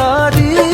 बता दीजिए।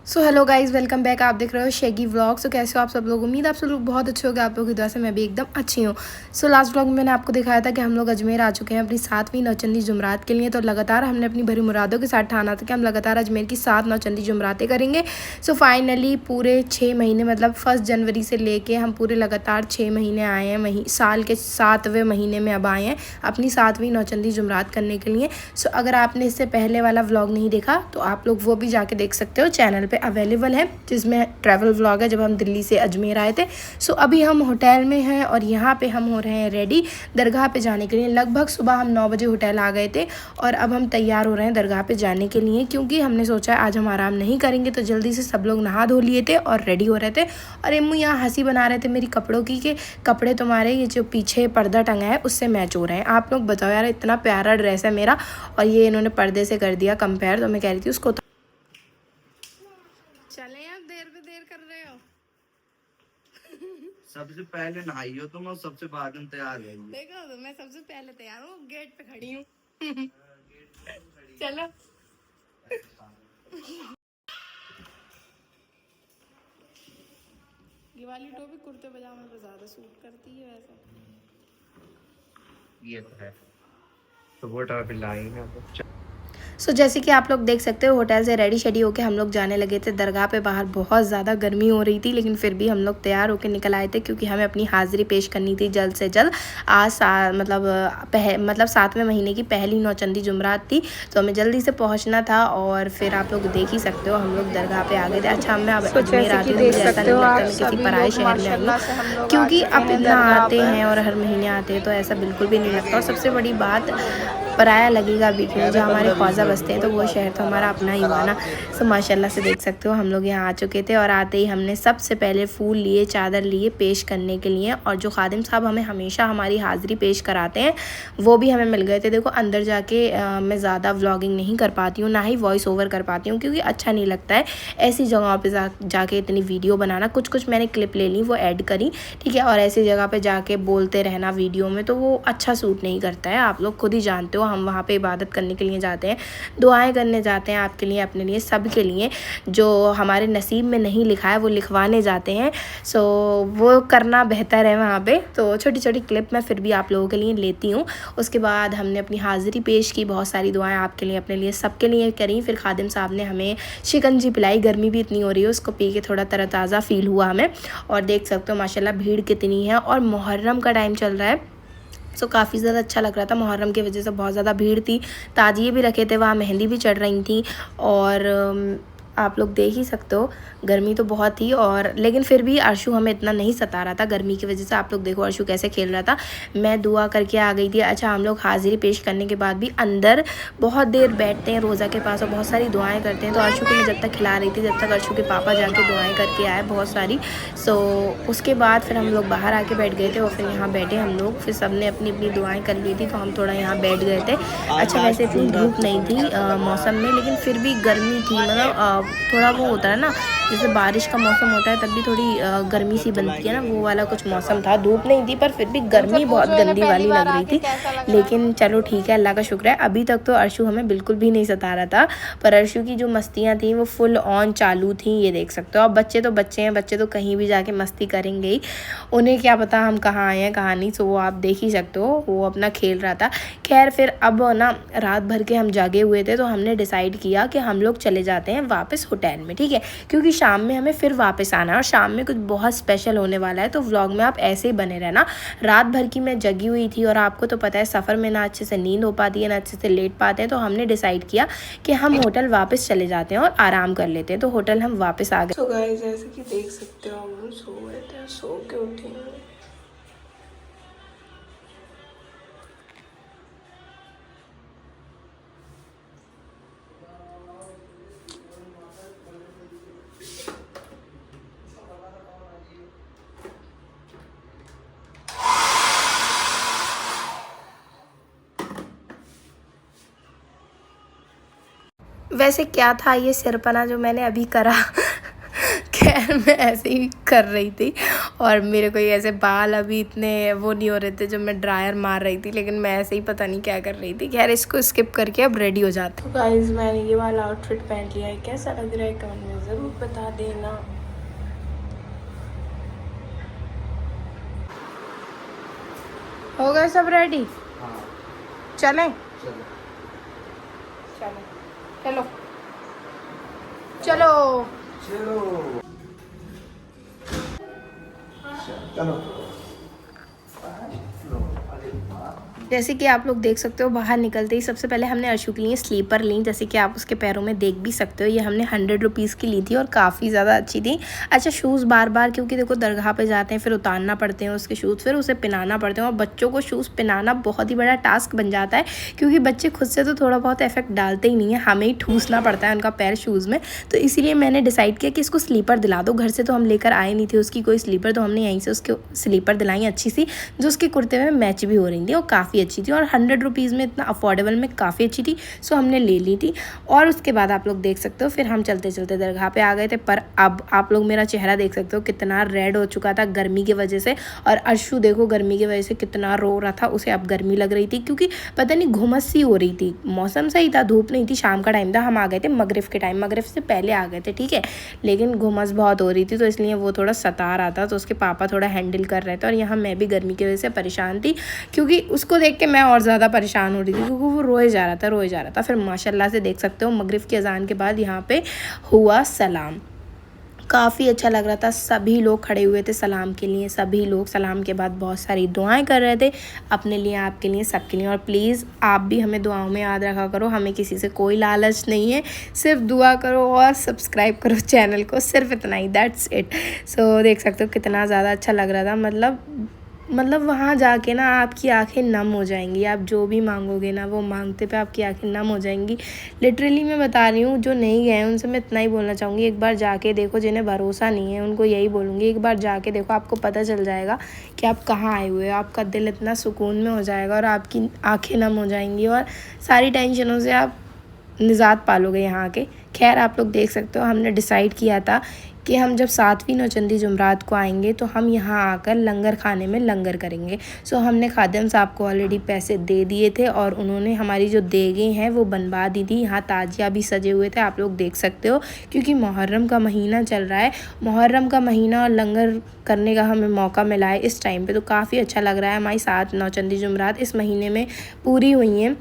So hello guys, welcome back. आप देख रहे हो शेगी व्लॉग। सो कैसे हो आप सब लोग? उम्मीद आप सब लोग बहुत अच्छे हो गए। आप लोगों की दुआ से मैं भी एकदम अच्छी हूँ। सो लास्ट व्लॉग में मैंने आपको दिखाया था कि हम लोग अजमेर आ चुके हैं अपनी 7वीं नौचंदी जुमरात के लिए। तो लगातार हमने अपनी भरी मुरादों के साथ ठाना था कि हम लगातार अजमेर की 7 नौचंदी जुमरातें करेंगे। सो फाइनली पूरे 6 महीने, मतलब 1 जनवरी से लेके हम पूरे लगातार 6 महीने आए हैं। साल के 7वें महीने में अब आए हैं अपनी 7वीं नौचंदी जुमरात करने के लिए। सो अगर आपने इससे पहले वाला व्लॉग नहीं देखा तो आप लोग वो भी जाके देख सकते हो, चैनल पे अवेलेबल है, जिसमें ट्रैवल व्लॉग है जब हम दिल्ली से अजमेर आए थे। सो अभी हम होटल में हैं और यहाँ पे हम हो रहे हैं रेडी दरगाह पे जाने के लिए। लगभग सुबह हम 9 बजे होटल आ गए थे और अब हम तैयार हो रहे हैं दरगाह पे जाने के लिए, क्योंकि हमने सोचा आज हम आराम नहीं करेंगे। तो जल्दी से सब लोग नहा धो लिए थे और रेडी हो रहे थे। और एम्मू यहाँ हंसी बना रहे थे मेरी कपड़ों की कि कपड़े तुम्हारे ये जो पीछे पर्दा टंगा है उससे मैच हो रहे हैं। आप लोग बताओ यार, इतना प्यारा ड्रेस है मेरा और ये इन्होंने पर्दे से कर दिया कंपेयर। तो मैं कह रही थी उसको चले आप देर पे देर कर रहे हो। सबसे पहले नहाई हो तुम और सबसे बाद में तैयार हो। देखो तो मैं सबसे पहले तैयार हूँ, गेट पे खड़ी हूँ। चलो ये वाली टोपी कुर्ते पजामे पे ज्यादा सूट करती है वैसे। ये तो है, तो वो टॉपिक लाई है। सो जैसे कि आप लोग देख सकते हो होटल से रेडी शेडी होके हम लोग जाने लगे थे दरगाह पे। बाहर बहुत ज़्यादा गर्मी हो रही थी, लेकिन फिर भी हम लोग तैयार होके निकल आए थे क्योंकि हमें अपनी हाज़िरी पेश करनी थी जल्द से जल्द। आज मतलब 7वें महीने की पहली नौचंदी जुमरात थी, तो हमें जल्दी से पहुंचना था। और फिर आप लोग देख ही सकते हो हम लोग दरगाह पे आ गए थे। अच्छा, मैं अब अजमेर आती हूँ, मुझे ऐसा नहीं लगता मैं किसी पराए शहर में आई हूँ, क्योंकि अब इतना आते हैं और हर महीने आते हैं तो ऐसा बिल्कुल भी नहीं लगता। और सबसे बड़ी बात, पराया लगेगा भी क्यों, जो हमारे ख्वाजा बसते हैं तो वो शहर तो हमारा अपना ही हुआ ना। सो माशाल्लाह से देख सकते हो हम लोग यहाँ आ चुके थे और आते ही हमने सबसे पहले फूल लिए, चादर लिए पेश करने के लिए। और जो खादिम साहब हमें हमेशा हमारी हाज़िरी पेश कराते हैं वो भी हमें मिल गए थे। देखो अंदर जाके मैं ज़्यादा व्लॉगिंग नहीं कर पाती हूँ, ना ही वॉइस ओवर कर पाती हूँ, क्योंकि अच्छा नहीं लगता है ऐसी जगहों पर जाके इतनी वीडियो बनाना। कुछ मैंने क्लिप ले ली, वो ऐड करी, ठीक है। और ऐसी जगह पर जाके बोलते रहना वीडियो में तो वो अच्छा सूट नहीं करता है। आप लोग खुद ही जानते हो, हम वहाँ पे इबादत करने के लिए जाते हैं, दुआएं करने जाते हैं, आपके लिए, अपने लिए, सब के लिए। जो हमारे नसीब में नहीं लिखा है वो लिखवाने जाते हैं। सो वो करना बेहतर है वहाँ पे। तो छोटी छोटी क्लिप मैं फिर भी आप लोगों के लिए लेती हूँ। उसके बाद हमने अपनी हाज़िरी पेश की, बहुत सारी दुआएं आपके लिए, अपने लिए, सबके लिए करी। फिर खादिम साहब ने हमें शिकंजी पिलाई, गर्मी भी इतनी हो रही है, उसको पी के थोड़ा तरोताज़ा फ़ील हुआ हमें। और देख सकते हो माशाल्लाह भीड़ कितनी है और मुहर्रम का टाइम चल रहा है। सो काफ़ी ज़्यादा अच्छा लग रहा था। मुहर्रम की वजह से बहुत ज़्यादा भीड़ थी, ताजिए भी रखे थे वहाँ, मेहंदी भी चढ़ रही थी। और आप लोग देख ही सकते हो गर्मी तो बहुत थी। और लेकिन फिर भी अर्शु हमें इतना नहीं सता रहा था गर्मी की वजह से। आप लोग देखो अर्शु कैसे खेल रहा था, मैं दुआ करके आ गई थी। अच्छा, हम लोग हाज़िरी पेश करने के बाद भी अंदर बहुत देर बैठते हैं रोज़ा के पास और बहुत सारी दुआएं करते हैं। तो अर्शु को मैं जब तक खिला रही थी, जब तक अर्शु के पापा जाके दुआएं करके आए बहुत सारी। सो उसके बाद फिर हम लोग बाहर आके बैठ गए थे और फिर यहाँ बैठे हम लोग, फिर सब ने अपनी अपनी दुआएँ कर ली थी तो हम थोड़ा यहाँ बैठ गए थे। अच्छा, वैसे इतनी धूप नहीं थी मौसम में, लेकिन फिर भी गर्मी थी। मतलब थोड़ा वो होता है ना, जैसे बारिश का मौसम होता है तब भी थोड़ी गर्मी सी बनती है ना, वो वाला कुछ मौसम था। धूप नहीं थी पर फिर भी गर्मी बहुत गंदी वाली लग रही थी। लेकिन चलो ठीक है, अल्लाह का शुक्र है अभी तक तो अर्शु हमें बिल्कुल भी नहीं सता रहा था। पर अर्शु की जो मस्तियाँ थी वो फुल ऑन चालू थी, ये देख सकते हो। अब बच्चे तो बच्चे हैं, बच्चे तो कहीं भी जाके मस्ती करेंगे ही, उन्हें क्या पता हम कहाँ आए हैं कहाँ नहीं। सो वो आप देख ही सकते हो, वो अपना खेल रहा था। खैर फिर अब ना रात भर के हम जागे हुए थे तो हमने डिसाइड किया कि हम लोग चले जाते हैं वापस होटल में, ठीक है, क्योंकि शाम में हमें फिर वापस आना है और शाम में कुछ बहुत स्पेशल होने वाला है। तो व्लॉग में आप ऐसे ही बने रहना। रात भर की मैं जगी हुई थी और आपको तो पता है सफ़र में ना अच्छे से नींद हो पाती है ना अच्छे से लेट पाते हैं। तो हमने डिसाइड किया कि हम होटल वापस चले जाते हैं और आराम कर लेते हैं। तो होटल हम वापस आ गए। तो गाइस जैसे कि देख सकते हो हम सो गए थे, सो के उठे हैं। वैसे क्या था ये सिरपना जो मैंने अभी करा खैर मैं ऐसे ही कर रही थी और मेरे को ये ऐसे बाल अभी इतने वो नहीं हो रहे थे जब मैं ड्रायर मार रही थी, लेकिन मैं ऐसे ही पता नहीं क्या कर रही थी। खैर इसको स्किप करके अब रेडी हो जाते। तो गाइस मैंने ये वाला आउटफिट पहन लिया है, कैसा लग रहा है कमेंट में ज़रूर बता देना। हो गए सब रेडी? हाँ चलें? चलो चलो चलो चलो चलो। जैसे कि आप लोग देख सकते हो बाहर निकलते ही सबसे पहले हमने अर्शु के लिए स्लीपर ली, जैसे कि आप उसके पैरों में देख भी सकते हो। ये हमने 100 रुपीज़ की ली थी और काफ़ी ज़्यादा अच्छी थी। अच्छा शूज़ बार बार, क्योंकि देखो दरगाह पे जाते हैं फिर उतारना पड़ते हैं उसके शूज़, फिर उसे पहनाना पड़ते हैं और बच्चों को शूज़ पहनाना बहुत ही बड़ा टास्क बन जाता है, क्योंकि बच्चे खुद से तो थोड़ा बहुत इफेक्ट डालते ही नहीं है, हमें ही ठूसना पड़ता है उनका पैर शूज़ में। तो इसीलिए मैंने डिसाइड किया कि इसको स्लीपर दिला दो। घर से तो हम लेकर आए नहीं थे उसकी कोई स्लीपर, तो हमने यहीं से उसके स्लीपर दिलाई अच्छी सी, जो उसके कुर्ते में मैच भी हो रही थी और काफ़ी अच्छी थी और 100 रुपीज़ में इतना अफोर्डेबल में काफ़ी अच्छी थी। सो हमने ले ली थी। और उसके बाद आप लोग देख सकते हो फिर हम चलते चलते दरगाह पे आ गए थे। पर अब आप लोग मेरा चेहरा देख सकते हो कितना रेड हो चुका था गर्मी की वजह से, और अर्शु देखो गर्मी की वजह से कितना रो रहा था, उसे अब गर्मी लग रही थी क्योंकि पता नहीं घुमस सी हो रही थी। मौसम सही था, धूप नहीं थी, शाम का टाइम था, हम आ गए थे मगरिब के टाइम, मगरिब से पहले आ गए थे ठीक है, लेकिन घुमस बहुत हो रही थी तो इसलिए वो थोड़ा सता रहा था, तो उसके पापा थोड़ा हैंडल कर रहे थे और यहाँ मैं भी गर्मी की वजह से परेशान थी, क्योंकि उसको देख के मैं और ज़्यादा परेशान हो रही थी क्योंकि वो रोए जा रहा था। फिर माशाल्लाह से देख सकते हो मगरिब की अजान के बाद यहाँ पे हुआ सलाम, काफ़ी अच्छा लग रहा था। सभी लोग खड़े हुए थे सलाम के लिए, सभी लोग सलाम के बाद बहुत सारी दुआएं कर रहे थे अपने लिए, आपके लिए, सबके लिए। और प्लीज़ आप भी हमें दुआओं में याद रखा करो, हमें किसी से कोई लालच नहीं है, सिर्फ दुआ करो और सब्सक्राइब करो चैनल को, सिर्फ इतना ही, दैट्स इट। सो देख सकते हो कितना ज़्यादा अच्छा लग रहा था। मतलब वहाँ जाके ना आपकी आंखें नम हो जाएंगी, आप जो भी मांगोगे ना वो मांगते पे आपकी आंखें नम हो जाएंगी। लिटरली मैं बता रही हूँ, जो नहीं गए हैं उनसे मैं इतना ही बोलना चाहूँगी, एक बार जाके देखो। जिन्हें भरोसा नहीं है उनको यही बोलूँगी, एक बार जाके देखो, आपको पता चल जाएगा कि आप कहाँ आए हुए हो। आपका दिल इतना सुकून में हो जाएगा और आपकी आँखें नम हो जाएंगी और सारी टेंशनों से आप निजात पालोगे यहाँ आके। खैर आप लोग देख सकते हो हमने डिसाइड किया था कि हम जब 7वीं नौचंदी जुमरात को आएंगे तो हम यहाँ आकर लंगर खाने में लंगर करेंगे। सो हमने खादिम साहब को ऑलरेडी पैसे दे दिए थे और उन्होंने हमारी जो देगें हैं वो बनवा दी थी। यहाँ ताजिया भी सजे हुए थे, आप लोग देख सकते हो, क्योंकि मुहर्रम का महीना चल रहा है। मुहर्रम का महीना और लंगर करने का हमें मौका मिला है इस टाइम पर, तो काफ़ी अच्छा लग रहा है। हमारी 7 नौचंदी जुमरात इस महीने में पूरी हुई हैं,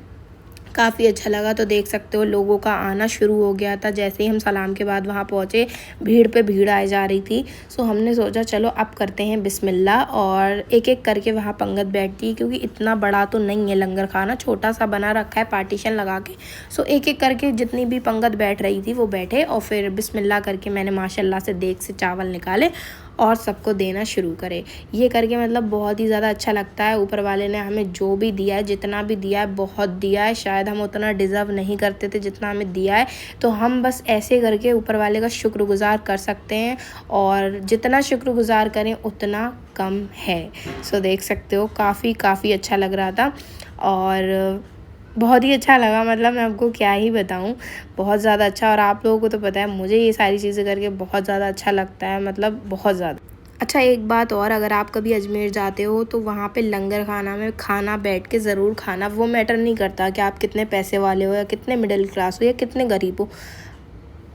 काफ़ी अच्छा लगा। तो देख सकते हो लोगों का आना शुरू हो गया था। जैसे ही हम सलाम के बाद वहाँ पहुँचे भीड़ पे भीड़ आए जा रही थी। सो हमने सोचा चलो अब करते हैं बिस्मिल्लाह, और एक एक करके वहाँ पंगत बैठती है, क्योंकि इतना बड़ा तो नहीं है लंगर खाना, छोटा सा बना रखा है पार्टीशन लगा के। सो एक एक करके जितनी भी पंगत बैठ रही थी वो बैठे और फिर बिस्मिल्लाह करके मैंने माशाल्लाह से देग से चावल निकाले और सबको देना शुरू करे। ये करके मतलब बहुत ही ज़्यादा अच्छा लगता है। ऊपर वाले ने हमें जो भी दिया है, जितना भी दिया है, बहुत दिया है। शायद हम उतना डिज़र्व नहीं करते थे जितना हमें दिया है, तो हम बस ऐसे करके ऊपर वाले का शुक्रगुजार कर सकते हैं, और जितना शुक्रगुजार करें उतना कम है। सो देख सकते हो काफ़ी अच्छा लग रहा था और बहुत ही अच्छा लगा। मतलब मैं आपको क्या ही बताऊं, बहुत ज़्यादा अच्छा। और आप लोगों को तो पता है मुझे ये सारी चीज़ें करके बहुत ज़्यादा अच्छा लगता है, मतलब बहुत ज़्यादा। अच्छा एक बात और, अगर आप कभी अजमेर जाते हो तो वहाँ पे लंगर खाना में खाना बैठ के ज़रूर खाना। वो मैटर नहीं करता कि आप कितने पैसे वाले हो या कितने मिडिल क्लास हो या कितने गरीब हो,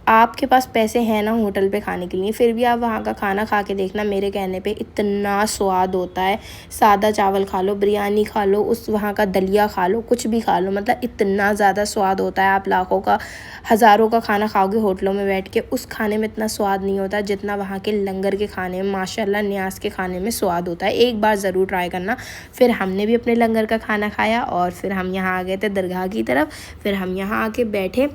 आपके पास पैसे हैं ना होटल पे खाने के लिए, फिर भी आप वहाँ का खाना खा के देखना। मेरे कहने पे इतना स्वाद होता है। सादा चावल खा लो, बिरयानी खा लो, उस वहाँ का दलिया खा लो, कुछ भी खा लो, मतलब इतना ज़्यादा स्वाद होता है। आप लाखों का हज़ारों का खाना खाओगे होटलों में बैठ के, उस खाने में इतना स्वाद नहीं होता जितना वहाँ के लंगर के खाने में, माशाल्लाह न्यास के खाने में स्वाद होता है। एक बार ज़रूर ट्राई करना। फिर हमने भी अपने लंगर का खाना खाया और फिर हम यहाँ आ गए थे दरगाह की तरफ। फिर हम यहाँ आके बैठे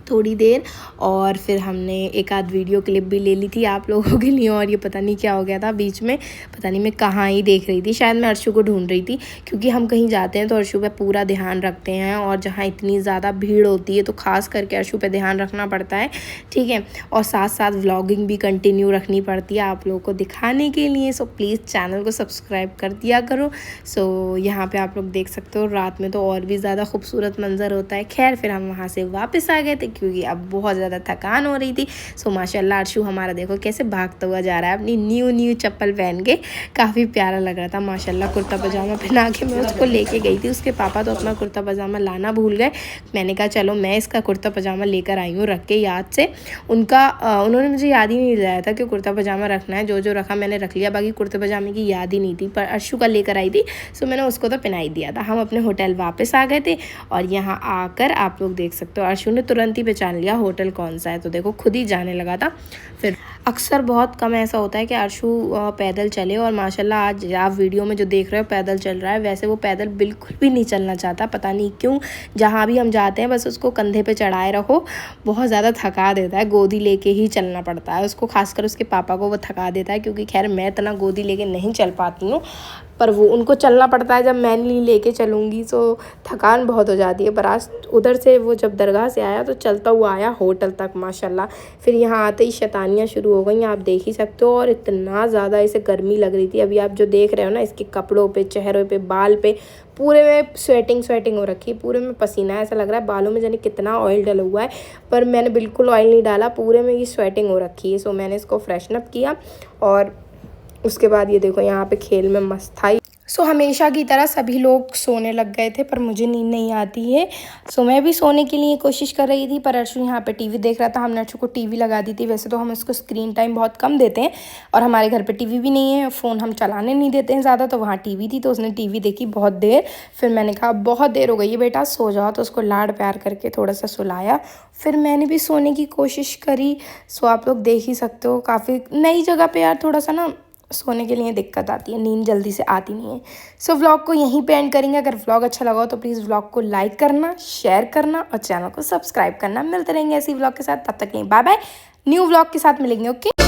थोड़ी देर और फिर हमने एक आध वीडियो क्लिप भी ले ली थी आप लोगों के लिए। और ये पता नहीं क्या हो गया था बीच में, पता नहीं मैं कहाँ ही देख रही थी, शायद मैं अर्शु को ढूंढ रही थी, क्योंकि हम कहीं जाते हैं तो अर्शु पे पूरा ध्यान रखते हैं, और जहाँ इतनी ज़्यादा भीड़ होती है तो ख़ास करके अर्शु पे ध्यान रखना पड़ता है, ठीक है। और साथ साथ व्लॉगिंग भी कंटिन्यू रखनी पड़ती है आप लोगों को दिखाने के लिए। सो प्लीज़ चैनल को सब्सक्राइब कर दिया करो। सो यहाँ पर आप लोग देख सकते हो रात में तो और भी ज़्यादा खूबसूरत मंजर होता है। खैर फिर हम वहाँ से वापस आ गए थे क्योंकि अब बहुत ज़्यादा थकान हो रही थी। सो माशाल्लाह अर्शु हमारा देखो कैसे भागता हुआ जा रहा है अपनी न्यू चप्पल पहन के। काफ़ी प्यारा लग रहा था माशाल्लाह। कुर्ता पजामा पहना के मैं उसको लेके गई थी। उसके पापा तो अपना कुर्ता पजामा लाना भूल गए। मैंने कहा चलो मैं इसका कुर्ता पजामा लेकर आई हूँ रख के याद से। उन्होंने मुझे याद ही नहीं दिलाया था कि कुर्ता पजामा रखना है। जो रखा मैंने रख लिया, बाकी कुर्ते पजामे की याद ही नहीं थी। पर अर्शु का लेकर आई थी, सो मैंने उसको तो पहना ही दिया था। हम अपने होटल वापस आ गए थे और यहाँ आकर आप लोग देख सकते हो अर्शु ने तुरंत ही पहचान लिया होटल कौन सा है, तो देखो खुद ही जाने लगा था। फिर अक्सर बहुत कम ऐसा होता है कि अर्शु पैदल चले, और माशाल्लाह आज आप वीडियो में जो देख रहे हो पैदल चल रहा है। वैसे वो पैदल बिल्कुल भी नहीं चलना चाहता, पता नहीं क्यों। जहाँ भी हम जाते हैं बस उसको कंधे पे चढ़ाए रखो, बहुत ज़्यादा थका देता है। गोदी लेके ही चलना पड़ता है उसको, खासकर उसके पापा को वो थका देता है, क्योंकि खैर मैं इतना गोदी लेके नहीं चल पाती हूँ, पर वो उनको चलना पड़ता है। जब मैं नहीं लेके चलूँगी तो थकान बहुत हो जाती है। पर आज उधर से वो जब दरगाह से आया तो चलता हुआ आया होटल तक माशाल्लाह। फिर यहाँ आते ही शैतानियाँ शुरू हो गई, आप देख ही सकते हो। और इतना ज़्यादा इसे गर्मी लग रही थी। अभी आप जो देख रहे हो ना, इसके कपड़ों पे, चेहरे पे, बाल पे पूरे में स्वेटिंग हो रखी है, पूरे में पसीना है। ऐसा लग रहा है बालों में जाने कितना ऑयल डला हुआ है, पर मैंने बिल्कुल ऑयल नहीं डाला, पूरे में ये स्वेटिंग हो रखी है। सो मैंने इसको फ्रेशन अप किया और उसके बाद ये देखो यहाँ पे खेल में मस्त था। सो हमेशा की तरह सभी लोग सोने लग गए थे, पर मुझे नींद नहीं आती है। सो मैं भी सोने के लिए कोशिश कर रही थी, पर अर्शु यहाँ पे टीवी देख रहा था। हमने अर्शु को टीवी लगा दी थी। वैसे तो हम उसको स्क्रीन टाइम बहुत कम देते हैं, और हमारे घर पे टीवी भी नहीं है, फ़ोन हम चलाने नहीं देते हैं ज़्यादा। तो वहाँ टीवी थी, तो उसने टीवी देखी बहुत देर। फिर मैंने कहा बहुत देर हो गई है बेटा, सो जाओ। तो उसको लाड प्यार करके थोड़ा सा सुलाया। फिर मैंने भी सोने की कोशिश करी। सो आप लोग देख ही सकते हो, काफ़ी नई जगह पर यार थोड़ा सा ना सोने के लिए दिक्कत आती है, नींद जल्दी से आती नहीं है। सो व्लॉग को यहीं पे एंड करेंगे। अगर व्लॉग अच्छा लगा हो तो प्लीज़ व्लॉग को लाइक करना, शेयर करना और चैनल को सब्सक्राइब करना। मिलते रहेंगे ऐसी व्लॉग के साथ, तब तक के लिए बाय बाय। न्यू व्लॉग के साथ मिलेंगे, ओके।